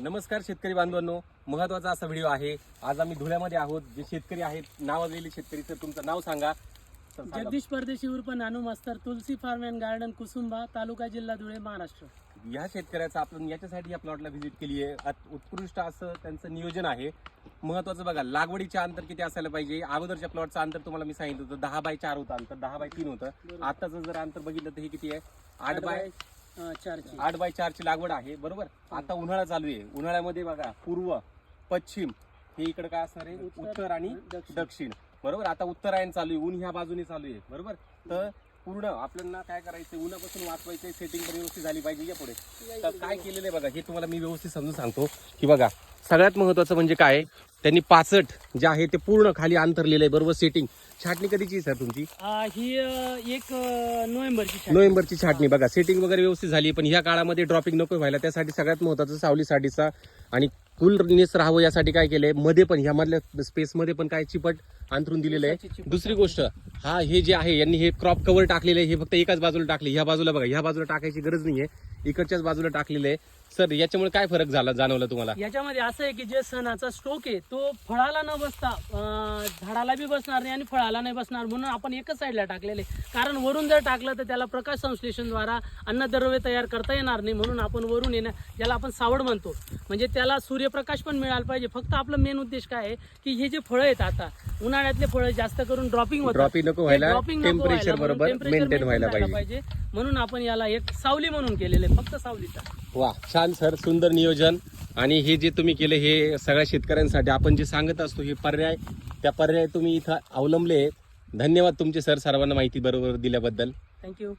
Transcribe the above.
नमस्कार शेतकरी बांधवांनो, महत्त्वाचा असा व्हिडिओ आहे। आज आम्ही धुळ्यामध्ये आहोत। जे शेतकरी आहेत, नावाजलेले शेतकरी, तर तुमचं नाव सांगा। जगदीश परदेशी उर्फ नानू मास्तर, तुलसी फार्म अँड गार्डन, कुसुंबा, तालुका जिल्हा धुळे, महाराष्ट्र। या शेतकऱ्याचा आपण याच्यासाठी या प्लॉटला व्हिजिट केली आहे। उत्कृष्ट असं त्यांचं नियोजन आहे। महत्त्वाचं बघा, लागवडीचे अंतर किती असायला पाहिजे। अगोदरच्या प्लॉटचं अंतर तुम्हाला मी सांगितलं होतं 10x4 होतं अंतर, 10x3 होतं। आताचं जर अंतर बघितलं तर हे किती आहे, 8x4 ची लागवड आहे, बरोबर। आता उन्हाळा चालू आहे। उन्हाळ्यामध्ये बघा, पूर्व पश्चिम हे इकडे काय असणार आहे, उत्तर आणि दक्षिण, बरोबर। आता उत्तरायण चालू आहे, ऊन ह्या बाजूने चालू आहे, बरोबर। तर पूर्ण आपल्याला काय करायचं, उन्हापासून वाचवायचं, सेटिंग पण व्यवस्थित झाली पाहिजे। या पुढे तर काय केलेलं आहे बघा, हे तुम्हाला मी व्यवस्थित समजून सांगतो की बघा, सगळ्यात महत्त्वाचं म्हणजे काय, त्यांनी 65 जे आहे ते पूर्ण खाली अंतरलेलं आहे, बरोबर। सेटिंग छाटणी कधीची सर तुमची? ही 1 नोव्हेंबरची छाटणी। बघा, सेटिंग वगैरे व्यवस्थित झाली, पण ह्या काळामध्ये ड्रॉपिंग नको व्हायला, त्यासाठी सगळ्यात महत्त्वाचं सावलीसाठीचा आणि कूलनेस राहावं यासाठी काय केलंय, मध्ये पण ह्या मधल्या स्पेस मध्ये पण काय चिपट अंतरून दिलेलं आहे। दुसरी गोष्ट, हे जे आहे यांनी हे क्रॉप कव्हर टाकलेलं आहे, हे फक्त एकाच बाजूला टाकले। ह्या बाजूला बघा, ह्या बाजूला टाकायची गरज नाहीये, इकडच्याच बाजूला टाकलेलं आहे। सर, याच्यामुळे काय फरक जाणवला तुम्हाला? याच्यामध्ये असं आहे की जे सणाचा स्टोक आहे तो फळाला न बसता झाडाला बी बसणार नाही आणि फळाला नाही बसणार, म्हणून आपण एकच साईडला टाकलेले। कारण वरून जर टाकलं तर त्याला प्रकाश संश्लेषणद्वारा अन्नद्रव्य तयार करता येणार नाही, म्हणून आपण वरून येणं, ज्याला आपण सावड म्हणतो, म्हणजे त्याला सूर्यप्रकाश पण मिळाला पाहिजे। फक्त आपला मेन उद्देश काय आहे की हे जे फळं आहेत, आता उन्हाळ्यातले फळं जास्त करून ड्रॉपिंग नको व्हायला, टेम्परेचर बरोबर मेंटेन व्हायला पाहिजे, म्हणून आपण याला एक सावली म्हणून केलेलं आहे, फक्त सावलीचा। वा, छान सर, सुंदर नियोजन। आणि हे जे तुम्ही केले हे सगळ्या शेतकऱ्यांसाठी आपण जे सांगत असतो हे पर्याय, त्या पर्याय तुम्ही इथं अवलंबले। धन्यवाद तुमचे सर, सर्वांना माहिती बरोबर दिल्याबद्दल। थँक्यू।